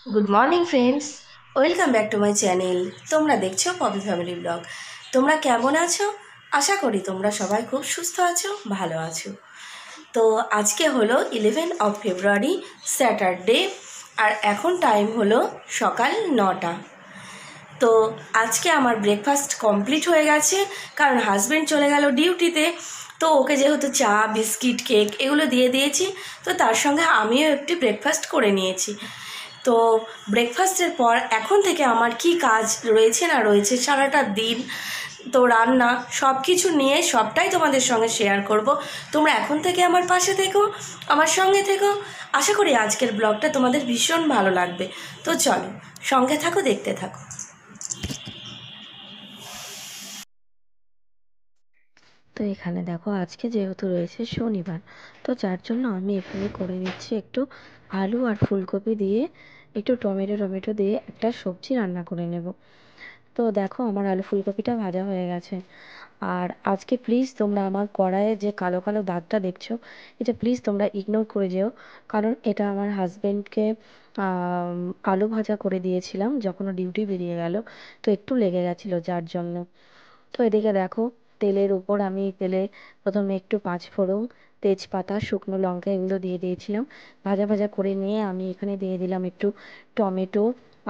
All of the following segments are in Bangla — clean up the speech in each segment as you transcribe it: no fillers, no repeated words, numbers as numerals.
Good morning friends, welcome back to my channel. তোমরা দেখছো পপি ফ্যামিলি ব্লগ। তোমরা কেমন আছো? আশা করি তোমরা সবাই খুব সুস্থ আছো, ভালো আছো। তো আজকে হলো 11 February, স্যাটারডে, আর এখন টাইম হলো সকাল 9টা। তো আজকে আমার ব্রেকফাস্ট কমপ্লিট হয়ে গেছে, কারণ হাজব্যান্ড চলে গেল ডিউটিতে। তো ওকে যেহেতু চা, বিস্কিট, কেক এগুলো দিয়ে দিয়েছি, তো তার সঙ্গে আমিও একটু ব্রেকফাস্ট করে নিয়েছি। তো ব্রেকফাস্টের পর এখন থেকে আমার কি কাজ রয়েছে না রয়েছে সারাটা দিন, তো রান্না সব কিছু নিয়ে সবটাই তোমাদের সঙ্গে শেয়ার করব। তোমরা এখন থেকে আমার পাশে থেকো, আমার সঙ্গে থেকো। আশা করি আজকের ব্লগটা তোমাদের ভীষণ ভালো লাগবে। তো চলো, সঙ্গে থাকো, দেখতে থাকো। তো এখানে দেখো, আজকে যেহেতু রয়েছে শনিবার, তো যার জন্য আমি এখানে করে নিচ্ছি একটু আলু আর ফুলকপি দিয়ে, একটু টমেটো টমেটো দিয়ে একটা সবজি রান্না করে নেব। তো দেখো, আমার আলু ফুলকপিটা ভাজা হয়ে গেছে। আর আজকে প্লিজ তোমরা আমার কড়াইয়ে যে কালো কালো দাগটা দেখছো, এটা প্লিজ তোমরা ইগনোর করে যেও। কারণ এটা আমার হাজবেন্ডকে আলু ভাজা করে দিয়েছিলাম যখন ও ডিউটি বেরিয়ে গেল, তো একটু লেগে গেছিলো যার জন্য। তো এদিকে দেখো, তেলের উপর আমি প্রথমে একটু পাঁচফোড়ন, তেজপাতা, শুকনো লঙ্কা এগুলো দিয়ে দিয়েছিলাম। ভাজা ভাজা করে নিয়ে আমি এখানে দিয়ে দিলাম একটু টমেটো,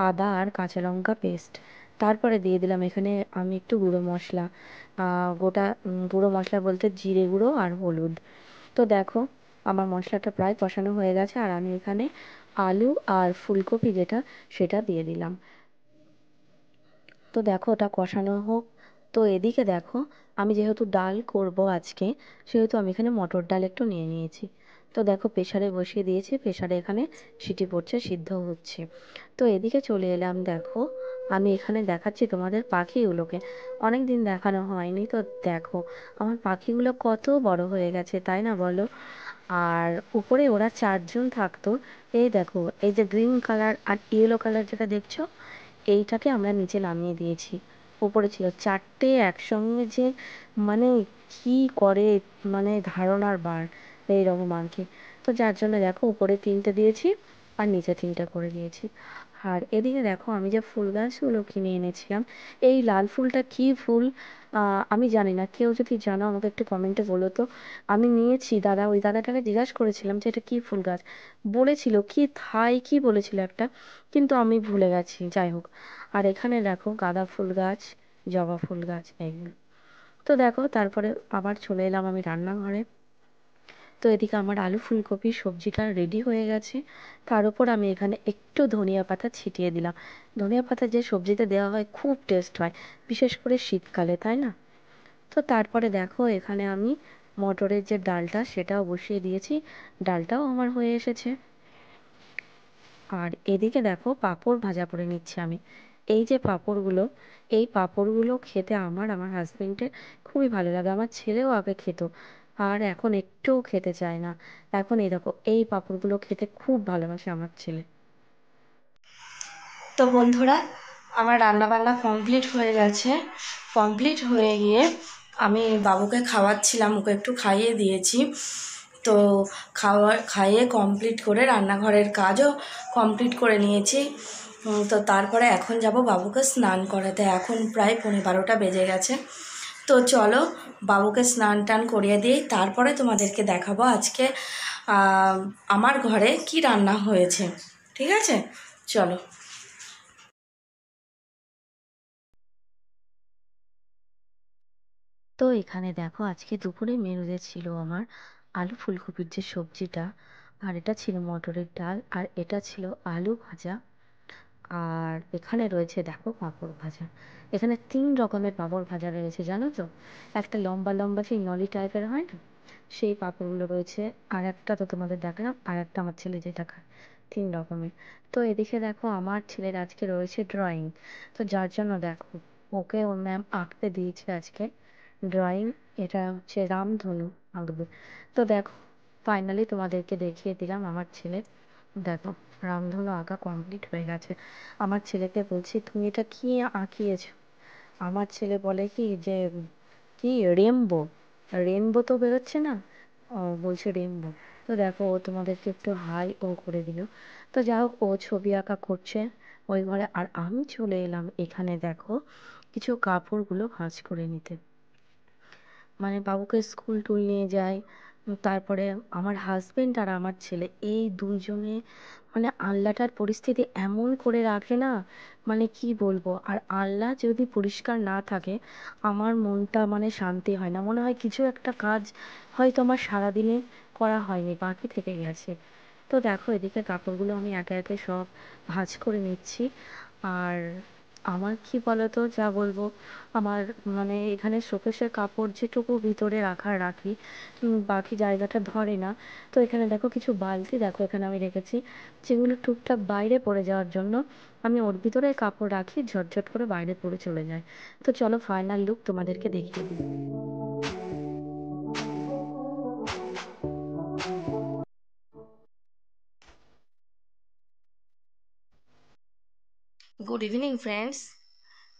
আদা আর কাঁচা লঙ্কা পেস্ট। তারপরে দিয়ে দিলাম এখানে আমি একটু গুঁড়ো মশলা, গোটা গুঁড়ো মশলা বলতে জিরে গুঁড়ো আর হলুদ। তো দেখো, আমার মশলাটা প্রায় কষানো হয়ে গেছে, আর আমি এখানে আলু আর ফুলকপি যেটা, সেটা দিয়ে দিলাম। তো দেখো, ওটা কষানো হোক। তো এদিকে দেখো, আমি যেহেতু ডাল করব আজকে, সেহেতু আমি এখানে মটর ডাল একটু নিয়ে নিয়েছি। তো দেখো, প্রেসারে বসিয়ে দিয়েছি, প্রেসারে এখানে সিটি পড়ছে, সিদ্ধ হচ্ছে। তো এদিকে চলে এলাম, দেখো আমি এখানে দেখাচ্ছি তোমাদের পাখিগুলোকে। অনেক দিন দেখানো হয়নি, তো দেখো আমার পাখিগুলো কত বড় হয়ে গেছে, তাই না বলো? আর উপরে ওরা চারজন থাকতো। এই দেখো, এই যে গ্রিন কালার আর ইয়েলো কালার যেটা দেখছো, এইটাকে আমরা নিচে নামিয়ে দিয়েছি। উপরে ছিল চারটে একসঙ্গে, যে মানে কি করে, মানে ধারণার বার এইরকম আর কি। তো যার জন্য দেখো, উপরে তিনটে দিয়েছি আর নিচে তিনটে করে দিয়েছি। আর এদিকে দেখো, আমি যে ফুল গাছগুলো কিনে এনেছিলাম, এই লাল ফুলটা কি ফুল আমি জানি না, কেউ যদি জানো আমাকে একটু কমেন্টে বলো তো। আমি নিয়েছি, ওই দাদাটাকে জিজ্ঞাসা করেছিলাম যে এটা কি ফুল গাছ, বলেছিল কি থাই কি বলেছিল একটা, কিন্তু আমি ভুলে গেছি, যাই হোক। আর এখানে দেখো, গাঁদা ফুল গাছ, জবা ফুল গাছ এইগুলো। তো দেখো, তারপরে আবার চলে এলাম আমি রান্নাঘরে। তো এদিকে আমার আলু ফুলকপি সবজিটা রেডি হয়ে গেছে। তার উপর আমি এখানে একটু ধনিয়া পাতা ছিটিয়ে দিলাম। ধনিয়া পাতা যে সবজিতে দেওয়া হয় খুব টেস্ট হয়, বিশেষ করে শীতকালে, তাই না? তো তারপরে দেখো, এখানে আমি মটরের যে ডালটা সেটাও বসিয়ে দিয়েছি। ডালটাও আমার হয়ে এসেছে। আর এদিকে দেখো, পাঁপড় ভাজা করে নিচ্ছি আমি। এই যে পাঁপড়গুলো, এই পাঁপড়গুলো খেতে আমার হাজবেন্ডের খুবই ভালো লাগে। আমার ছেলেও আগে খেত, আর এখন একটুও খেতে চায় না। এখন এই দেখো, এই পাঁপড়গুলো খেতে খুব ভালোবাসে আমার ছেলে। তো বন্ধুরা, আমার রান্নাবান্না কমপ্লিট হয়ে গেছে। কমপ্লিট হয়ে গিয়ে আমি বাবুকে খাওয়াচ্ছিলাম, ওকে একটু খাইয়ে দিয়েছি। তো খাইয়ে কমপ্লিট করে রান্নাঘরের কাজও কমপ্লিট করে নিয়েছি। তো তারপরে এখন যাব বাবুকে স্নান করাতে। এখন প্রায় 12:15 বেজে গেছে। তো চলো, বাবুকে স্নান টান করিয়ে দিই, তারপরে তোমাদেরকে দেখাবো আজকে আমার ঘরে কি রান্না হয়েছে। ঠিক আছে, চলো। তো এখানে দেখো, আজকে দুপুরে মেনুতে ছিল আমার আলু ফুলকপির যে সবজিটা, আর এটা ছিল মটরের ডাল, আর এটা ছিল আলু ভাজা। আর এখানে রয়েছে দেখো পাঁপড় ভাজা। এখানে তিন রকমের পাঁপড় ভাজা রয়েছে, জানো তো? একটা লম্বা লম্বা সেই নলি টাইপের হয় না, সেই পাঁপড়গুলো রয়েছে। আর একটা তো তোমাদের দেখলাম, আর একটা আমার ছেলে যেটা খায়। তিন রকমের। তো এদিকে দেখো, আমার ছেলের আজকে রয়েছে ড্রয়িং। তো যার জন্য দেখো, ওকে ওর ম্যাম আঁকতে দিয়েছে আজকে ড্রয়িং। এটা হচ্ছে রামধনু আঁকবে। তো দেখো, ফাইনালি তোমাদেরকে দেখিয়ে দিলাম আমার ছেলে। দেখো, রামধনু আঁকা কমপ্লিট হয়ে গেছে। আমার ছেলেকে বলছি, তুমি এটা কি আঁকিয়েছো? আমার ছেলে বলে কি যে, কি রেনবো, রেনবো তো বেরোচ্ছে না। ও বলছে রেনবো। তো দেখো, ও তোমাদেরকে একটু হাই ও করে দিল। তো যা হোক, ও ছবি আঁকা করছে ওই ঘরে, আর আমি চলে এলাম এখানে দেখো কিছু কাপড়গুলো ভাঁজ করে নিতে। মানে বাবুকে স্কুল টুল নিয়ে যাই, তারপরে আমার হাজবেন্ড আর আমার ছেলে এই দুজনে মানে আনলাটার পরিস্থিতি এমন করে রাখে না, মানে কি বলবো। আর আনলা যদি পরিষ্কার না থাকে আমার মনটা মানে শান্তি হয় না, মনে হয় কিছু একটা কাজ হয়তো আমার সারাদিনে করা হয়নি, বাকি থেকে গেছে। তো দেখো এদিকে কাপড়গুলো আমি একে একে সব ভাঁজ করে নিচ্ছি। আর আমার কি বলতো, যা বলবো, আমার মানে এখানে শোকেসের কাপড় যেটুকু ভিতরে রাখার রাখি, বাকি জায়গাটা ধরে না। তো এখানে দেখো কিছু বালতি দেখো এখানে আমি রেখেছি, যেগুলো টুকটাক বাইরে পড়ে যাওয়ার জন্য আমি ওর ভিতরে কাপড় রাখি, ঝটঝট করে বাইরে পড়ে চলে যায়। তো চলো ফাইনাল লুক তোমাদেরকে দেখিয়ে দিই। Good evening friends.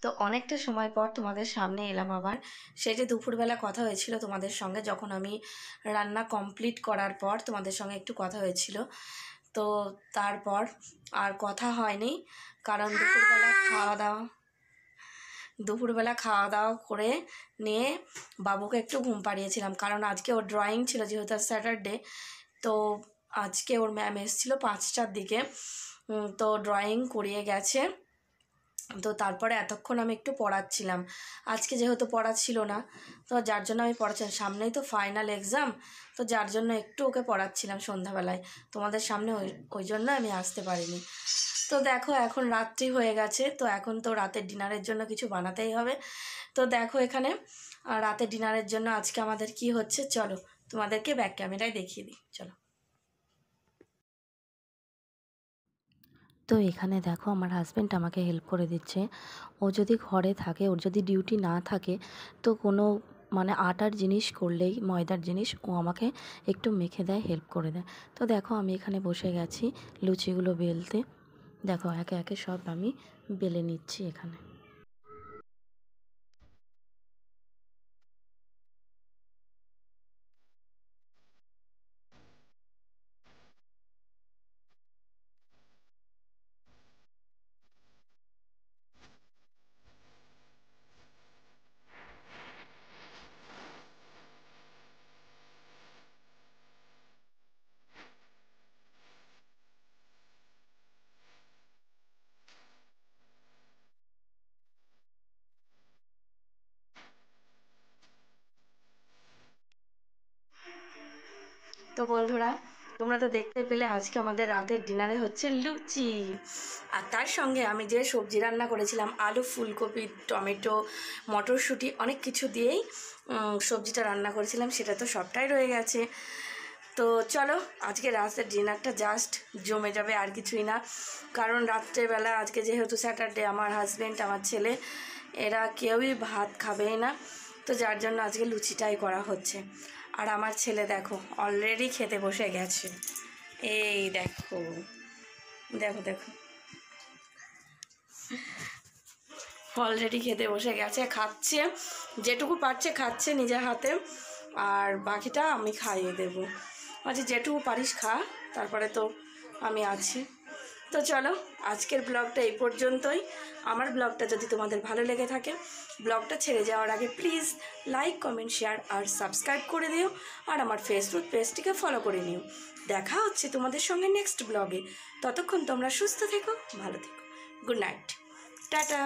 তো অনেকটা সময় পর তোমাদের সামনে এলাম আবার। সেই যে দুপুরবেলা কথা হয়েছিল তোমাদের সঙ্গে, যখন আমি রান্না কমপ্লিট করার পর তোমাদের সঙ্গে একটু কথা হয়েছিল, তো তারপর আর কথা হয়নি, কারণ দুপুরবেলা খাওয়া দাওয়া করে নিয়ে বাবুকে একটু ঘুম পাড়িয়েছিলাম, কারণ আজকে ওর ড্রয়িং ছিল, যেহেতু স্যাটারডে। তো আজকে ওর ম্যাম এসেছিলো 5টার দিকে, তো ড্রয়িং করিয়ে গেছে। তো তারপরে এতক্ষণ আমি একটু পড়াচ্ছিলাম, আজকে যেহেতু পড়া ছিল না, তো যার জন্য আমি পড়াচ্ছিলাম, সামনেই তো ফাইনাল এক্সাম, তো যার জন্য একটু ওকে পড়াচ্ছিলাম সন্ধ্যাবেলায় তোমাদের সামনে, ওই জন্য আমি আসতে পারিনি। তো দেখো এখন রাত্রি হয়ে গেছে, তো এখন তো রাতের ডিনারের জন্য কিছু বানাতেই হবে। তো দেখো এখানে রাতের ডিনারের জন্য আজকে আমাদের কি হচ্ছে, চলো তোমাদেরকে ব্যাক ক্যামেরায় দেখিয়ে দিই, চলো। তো এখানে দেখো আমার হাজব্যান্ড আমাকে হেল্প করে দিচ্ছে। ও যদি ঘরে থাকে, ওর যদি ডিউটি না থাকে, তো কোনো মানে আটার জিনিস করলেই, ময়দার জিনিস, ও আমাকে একটু মেখে দেয়, হেল্প করে দেয়। তো দেখো আমি এখানে বসে গেছি লুচিগুলো বেলতে। দেখো একে একে সব আমি বেলে নিচ্ছি এখানে। তো বন্ধুরা, তোমরা তো দেখতে পেলে আজকে আমাদের রাতের ডিনারে হচ্ছে লুচি, আর তার সঙ্গে আমি যে সবজি রান্না করেছিলাম আলু, ফুলকপি, টমেটো, মটরশুঁটি, অনেক কিছু দিয়েই সবজিটা রান্না করেছিলাম, সেটা তো সবটাই রয়ে গেছে। তো চলো আজকে রাতের ডিনারটা জাস্ট জমে যাবে, আর কিছুই না। কারণ রাত্রেবেলা আজকে যেহেতু স্যাটারডে, আমার হাজব্যান্ড, আমার ছেলে, এরা কেউই ভাত খাবেই না, তো যার জন্য আজকে লুচিটাই করা হচ্ছে। আর আমার ছেলে দেখো অলরেডি খেতে বসে গেছে, এই দেখো দেখো দেখো, অলরেডি খেতে বসে গেছে, খাচ্ছে, যেটুকু পারছে খাচ্ছে নিজের হাতে, আর বাকিটা আমি খাইয়ে দেবো। আচ্ছা যেটুকু পারিস খা, তারপরে তো আমি আছি। তো চলো আজকের ব্লগটা এই পর্যন্তই। আমার ব্লগটা যদি তোমাদের ভালো লেগে থাকে, ব্লগটা ছেড়ে যাওয়ার আগে প্লিজ লাইক, কমেন্ট, শেয়ার আর সাবস্ক্রাইব করে দিও, আর আমার ফেসবুক পেজটিকে ফলো করে নিও। দেখা হচ্ছে তোমাদের সঙ্গে নেক্সট ব্লগে। ততক্ষণ তোমরা সুস্থ থেকো, ভালো থেকো। Good night, tata.